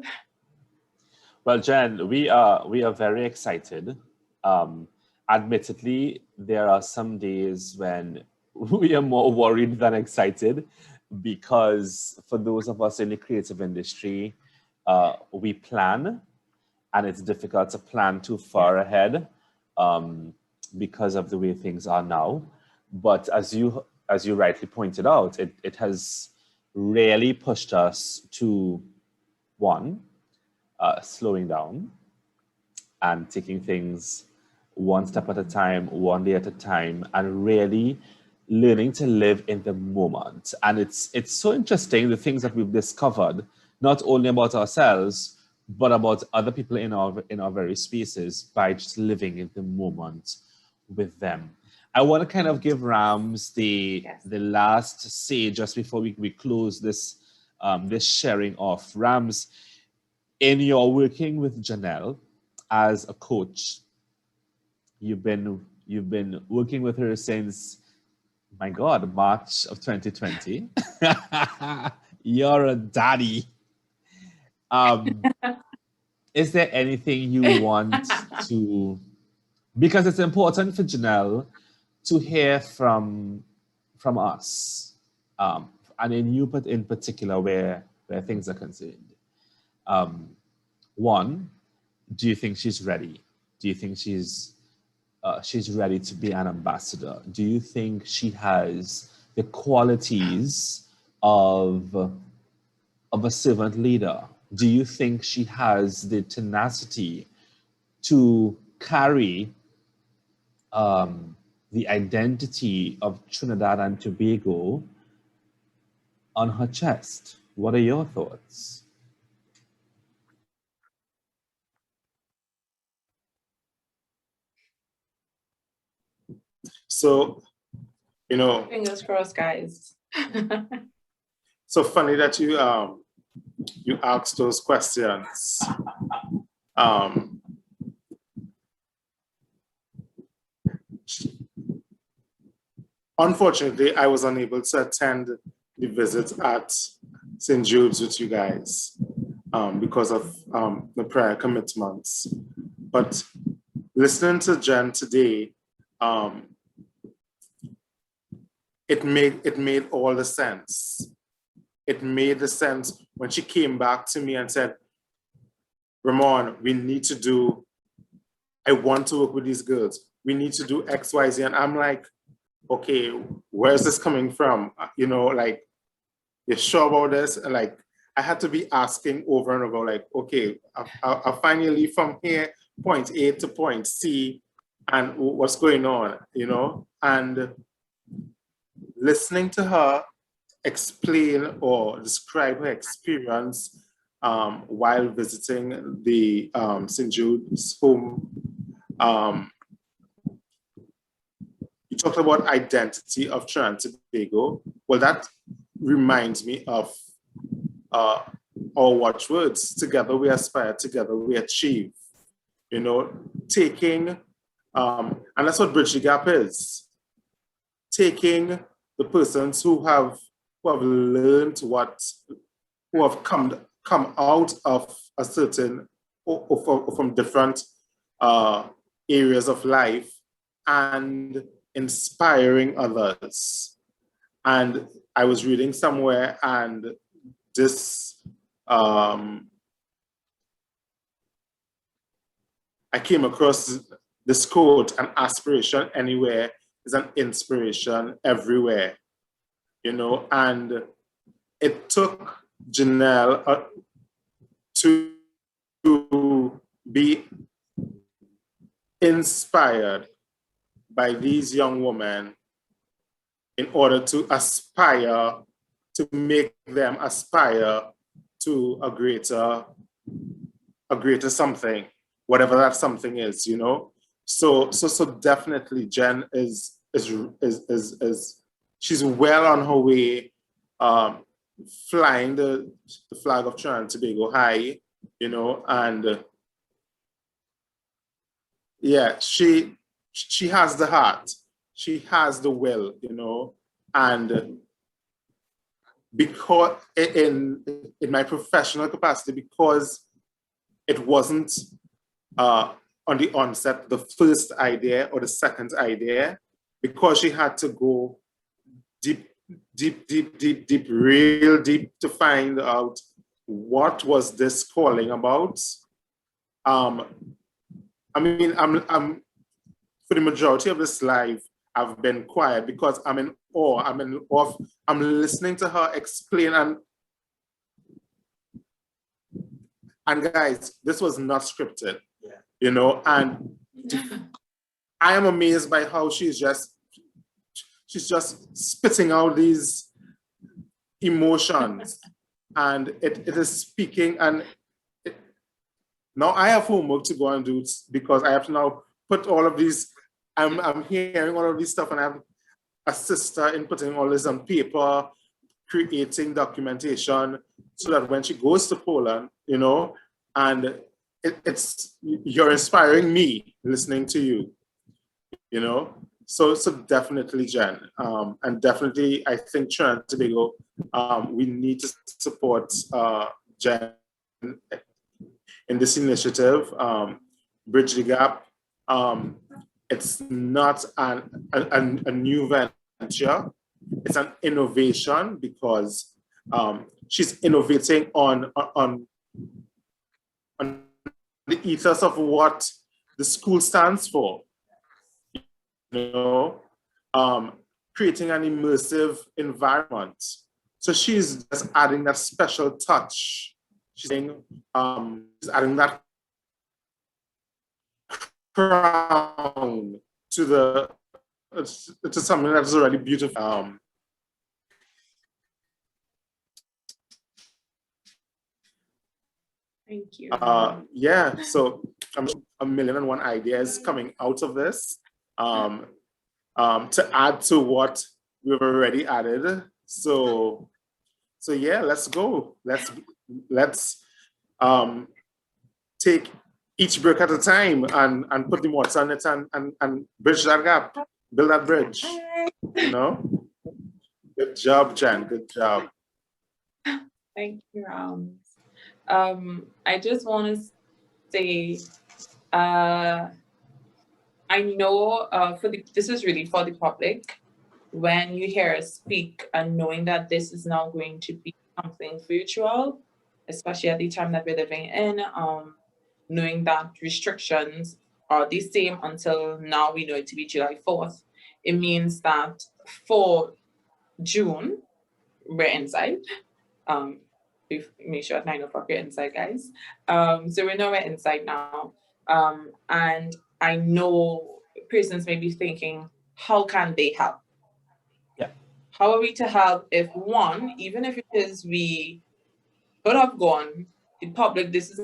Well, Jen, we are very excited. Admittedly, there are some days when we are more worried than excited, because for those of us in the creative industry, we plan, and it's difficult to plan too far ahead because of the way things are now. But as you rightly pointed out, it has really pushed us to, one, slowing down and taking things one step at a time, one day at a time, and really learning to live in the moment. And it's so interesting, the things that we've discovered, not only about ourselves, but about other people in our very spaces, by just living in the moment with them. I want to kind of give Rams the last say just before we close this this sharing off. Rams, in your working with Jenelle as a coach, you've been working with her since, my God, March of 2020. You're a daddy. Is there anything you want to, because it's important for Jenelle to hear from us, and in you in particular, where things are concerned. One, do you think she's ready? Do you think she's ready to be an ambassador? Do you think she has the qualities of a servant leader? Do you think she has the tenacity to carry the identity of Trinidad and Tobago on her chest? What are your thoughts? So, you know, Fingers crossed, guys. so funny that you asked those questions. Unfortunately, I was unable to attend the visit at St. Jude's with you guys because of the prior commitments. But listening to Jen today, it made all the sense. It made the sense when she came back to me and said, Ramon, I want to work with these girls. We need to do X, Y, Z. And I'm like, okay, where's this coming from? You know, like, you're sure about this? And like, I had to be asking over and over, like, okay, I'll finally leave from here, point A to point C, and what's going on, you know? And listening to her explain or describe her experience while visiting the St. Jude's home. You talked about identity of Trinidad and Tobago. Well, that reminds me of our watchwords. Together we aspire, together we achieve. You know, taking, and that's what Bridge the Gap is. Taking the persons who have learned who have come out of a certain, or from different areas of life, and inspiring others. And I was reading somewhere, and this, I came across this quote: "An aspiration anywhere is an inspiration everywhere." You know, and it took Jenelle to be inspired by these young women in order to aspire, to make them aspire to a greater something, whatever that something is, you know. So definitely Jen is she's well on her way, flying the flag of Trinidad and Tobago high, you know, and yeah, she has the heart, she has the will, you know, and because in my professional capacity, because it wasn't on the onset the first idea or the second idea, because she had to go deep, real deep to find out what was this calling about. I mean, I'm for the majority of this life, I've been quiet because I'm in awe. I'm listening to her explain, and guys, this was not scripted, you know, and I am amazed by how she's just spitting out these emotions, and it is speaking. And now I have homework to go and do, because I have to now put all of these, I'm hearing all of this stuff, and I have a sister in putting all this on paper, creating documentation, so that when she goes to Poland, you know, and you're inspiring me listening to you, you know. So definitely, Jen, and definitely I think Trinidad and Tobago, we need to support Jen in this initiative, Bridge the Gap. It's not a new venture, it's an innovation, because she's innovating on the ethos of what the school stands for. You know, creating an immersive environment. So she's just adding that special touch. She's adding that crown to something that's already beautiful. Thank you. Yeah, so I'm sure 1,000,001 ideas coming out of this. To add to what we've already added. So yeah, let's go. Let's take each brick at a time and put the words on it and bridge that gap, build that bridge. You know? Good job, Jen. Good job. Thank you, I just want to say, I know this is really for the public. When you hear us speak and knowing that this is now going to be something virtual, especially at the time that we're living in, knowing that restrictions are the same until now we know it to be July 4th, it means that for June, we're inside. Make sure at 9 o'clock you're inside, guys. So we know we're inside now. And I know persons may be thinking, how can they help? Yeah. how are we to help if one, even if it is we could have gone, the public, this is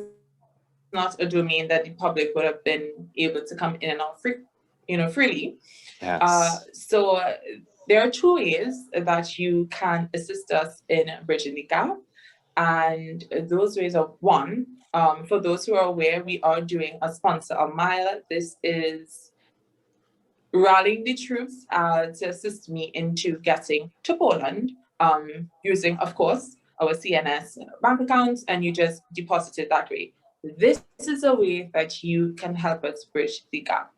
not a domain that the public would have been able to come in and out freely. Yes. So there are two ways that you can assist us in bridging the gap. And those ways are one, for those who are aware, we are doing a sponsor a mile. This is rallying the troops to assist me into getting to Poland, using, of course, our CNS bank accounts, and you just deposit it that way. This is a way that you can help us bridge the gap.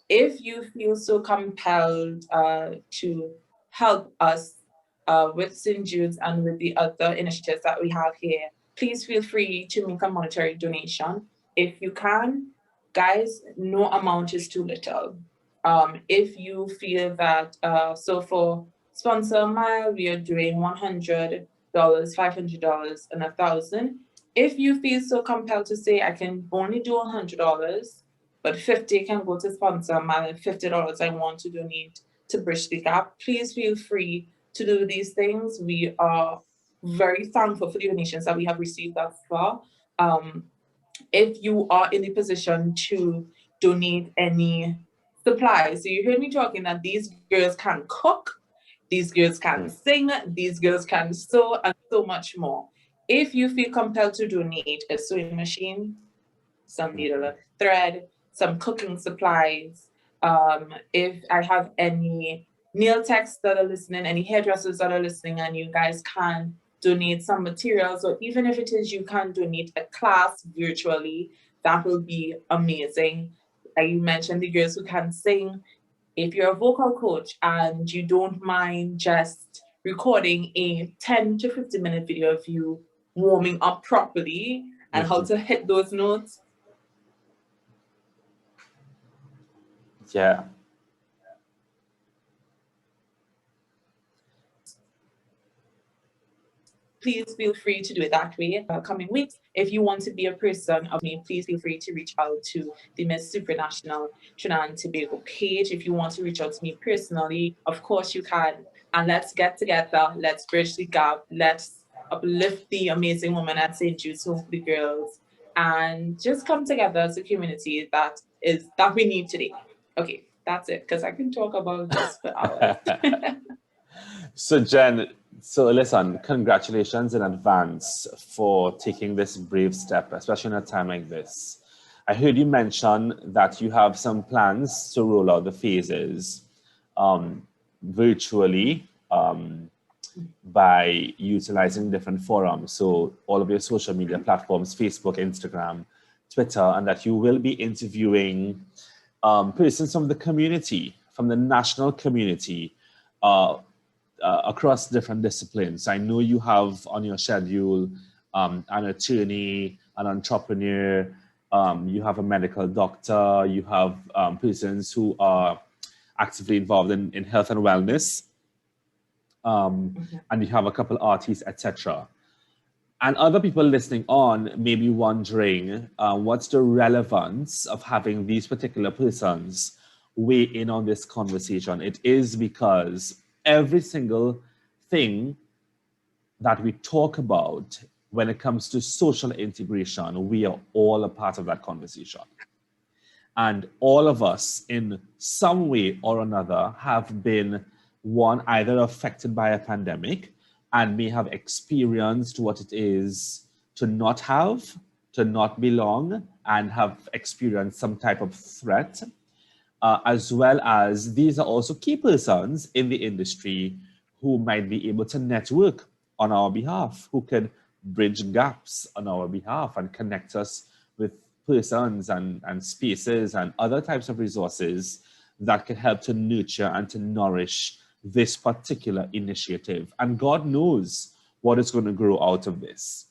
If you feel so compelled to help us with St. Jude's and with the other initiatives that we have here, please feel free to make a monetary donation. If you can, guys, no amount is too little. If you feel that, so for Sponsor a Mile, we are doing $100, $500, and $1,000. If you feel so compelled to say, I can only do $100, but 50 can go to Sponsor a Mile, and $50 I want to donate to bridge the gap, please feel free to do these things. We are very thankful for the donations that we have received thus far. If you are in the position to donate any supplies, so you heard me talking that these girls can cook, these girls can sing, these girls can sew, and so much more. If you feel compelled to donate a sewing machine, some needle and thread, some cooking supplies, if I have any nail techs that are listening, any hairdressers that are listening, and you guys can donate some materials, or even if it is you can donate a class virtually, that will be amazing. Like you mentioned, the girls who can sing. If you're a vocal coach and you don't mind just recording a 10 to 15-minute video of you warming up properly and how to hit those notes. Yeah. Please feel free to do it that way coming weeks. If you want to be a person of me, please feel free to reach out to the Miss Supranational Trinidad and Tobago page. If you want to reach out to me personally, of course you can. And let's get together. Let's bridge the gap. Let's uplift the amazing women at St. Jude's, the girls, and just come together as a community that we need today. Okay, that's it, because I can talk about this for hours. So Jen, so listen, congratulations in advance for taking this brave step, especially in a time like this. I heard you mention that you have some plans to roll out the phases virtually by utilizing different forums. So all of your social media platforms, Facebook, Instagram, Twitter, and that you will be interviewing persons from the community, from the national community, across different disciplines. I know you have on your schedule an attorney, an entrepreneur, you have a medical doctor, you have persons who are actively involved in health and wellness, and you have a couple artists, etc. And other people listening on may be wondering what's the relevance of having these particular persons weigh in on this conversation. It is because every single thing that we talk about when it comes to social integration, we are all a part of that conversation. And all of us in some way or another have been either affected by a pandemic and may have experienced what it is to not have, to not belong, and have experienced some type of threat. As well as these are also key persons in the industry who might be able to network on our behalf, who can bridge gaps on our behalf and connect us with persons and spaces and other types of resources that can help to nurture and to nourish this particular initiative. And God knows what is going to grow out of this.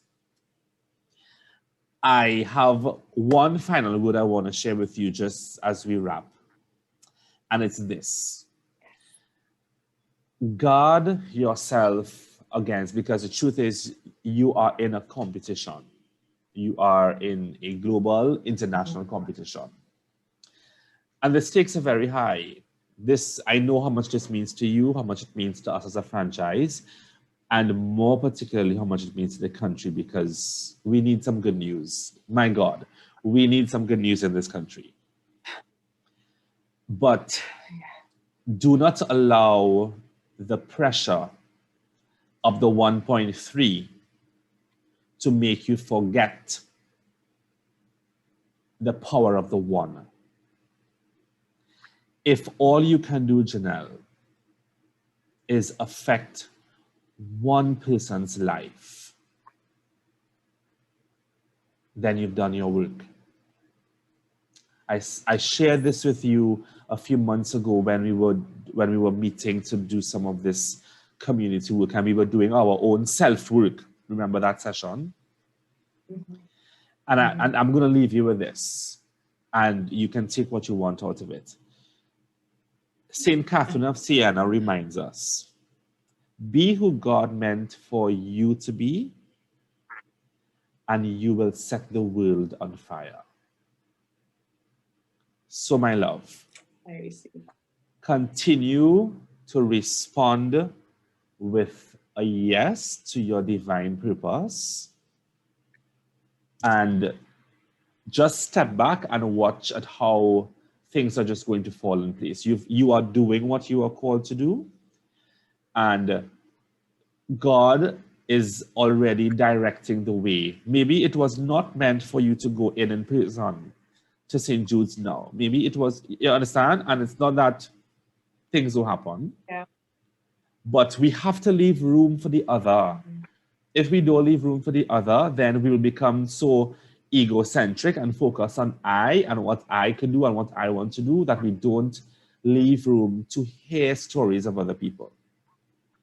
I have one final word I want to share with you just as we wrap. And it's this: guard yourself against, because the truth is you are in a competition. You are in a global, international competition. And the stakes are very high. this, I know how much this means to you, how much it means to us as a franchise, and more particularly how much it means to the country, because we need some good news. My God, we need some good news in this country. But do not allow the pressure of the 1.3 to make you forget the power of the one. If all you can do, Jenelle, is affect one person's life, then you've done your work. I shared this with you a few months ago when we were meeting to do some of this community work, and we were doing our own self work. Remember that session? Mm-hmm. And I'm going to leave you with this, and you can take what you want out of it. Saint Catherine of Siena reminds us, be who God meant for you to be, and you will set the world on fire. So, my love, I receive. continue to respond with a yes to your divine purpose, and just step back and watch at how things are just going to fall in place. You are doing what you are called to do, and God is already directing the way. Maybe it was not meant for you to go in person to St. Jude's now. Maybe it was, you understand? And it's not that things will happen. Yeah. But we have to leave room for the other. Mm-hmm. If we don't leave room for the other, then we will become so egocentric and focus on I and what I can do and what I want to do that we don't leave room to hear stories of other people.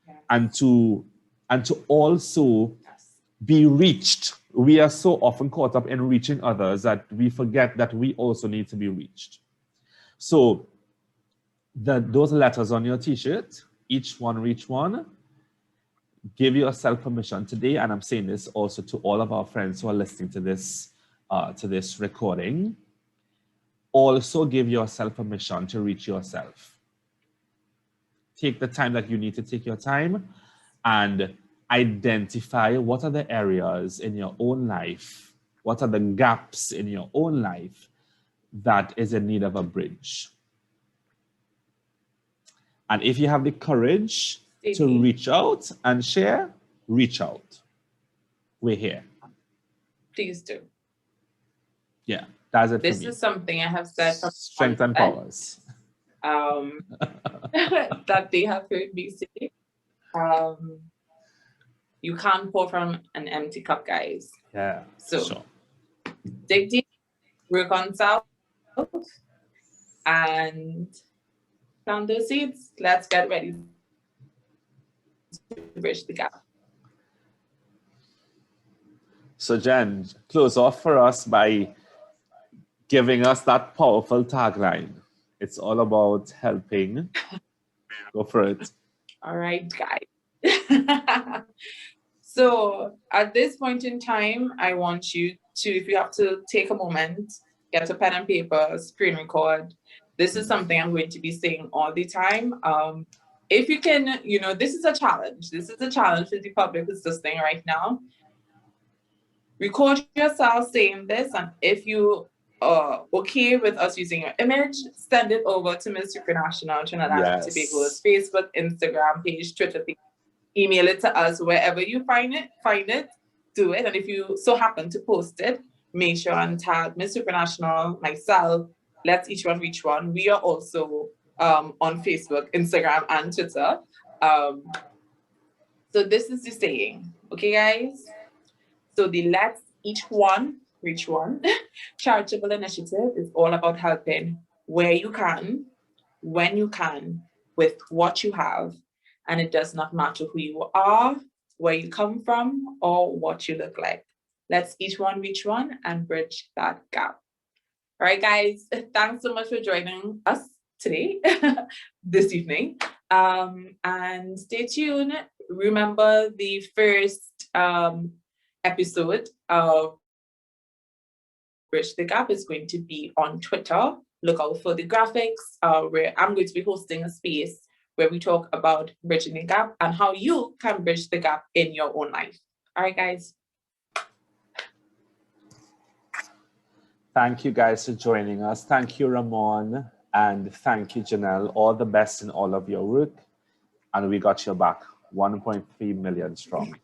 Yes. And to also be reached. We are so often caught up in reaching others that we forget that we also need to be reached. So those letters on your t-shirt, each one reach one, give yourself permission today, and I'm saying this also to all of our friends who are listening to this recording, also give yourself permission to reach yourself. Take the time that you need to take your time and identify what are the areas in your own life, what are the gaps in your own life that is in need of a bridge. And if you have the courage to reach out and share, reach out. We're here. Please do. Yeah, that's it. This for me. is something I have said from Strength and powers. that they have heard me say. You can't pour from an empty cup, guys. Yeah. So sure. dig deep, work on self, and plant those seeds. Let's get ready to bridge the gap. So Jen, close off for us by giving us that powerful tagline. It's all about helping. Go for it. All right, guys. So at this point in time, I want you to, if you have to take a moment, get a pen and paper, screen record. This is something I'm going to be saying all the time. If you can, this is a challenge. This is a challenge for the public who's listening right now. Record yourself saying this, and if you are okay with us using your image, send it over to Miss Supranational Trinidad and Tobago's Facebook, Instagram page, Twitter page. Email it to us wherever you find it, do it. And if you so happen to post it, make sure and tag Miss Supranational, myself. Let's each one reach one. We are also on Facebook, Instagram, and Twitter. So this is the saying, okay, guys? So the Let's Each One Reach One charitable initiative is all about helping where you can, when you can, with what you have. And it does not matter who you are, where you come from, or what you look like. Let's each one reach one and bridge that gap. All right, guys, thanks so much for joining us today, this evening. And stay tuned. Remember the first episode of Bridge the Gap is going to be on Twitter look out for the graphics, where I'm going to be hosting a space where we talk about bridging the gap and how you can bridge the gap in your own life. All right, guys. Thank you guys for joining us. Thank you, Ramon, and thank you, Jenelle. All the best in all of your work. And we got your back, 1.3 million strong.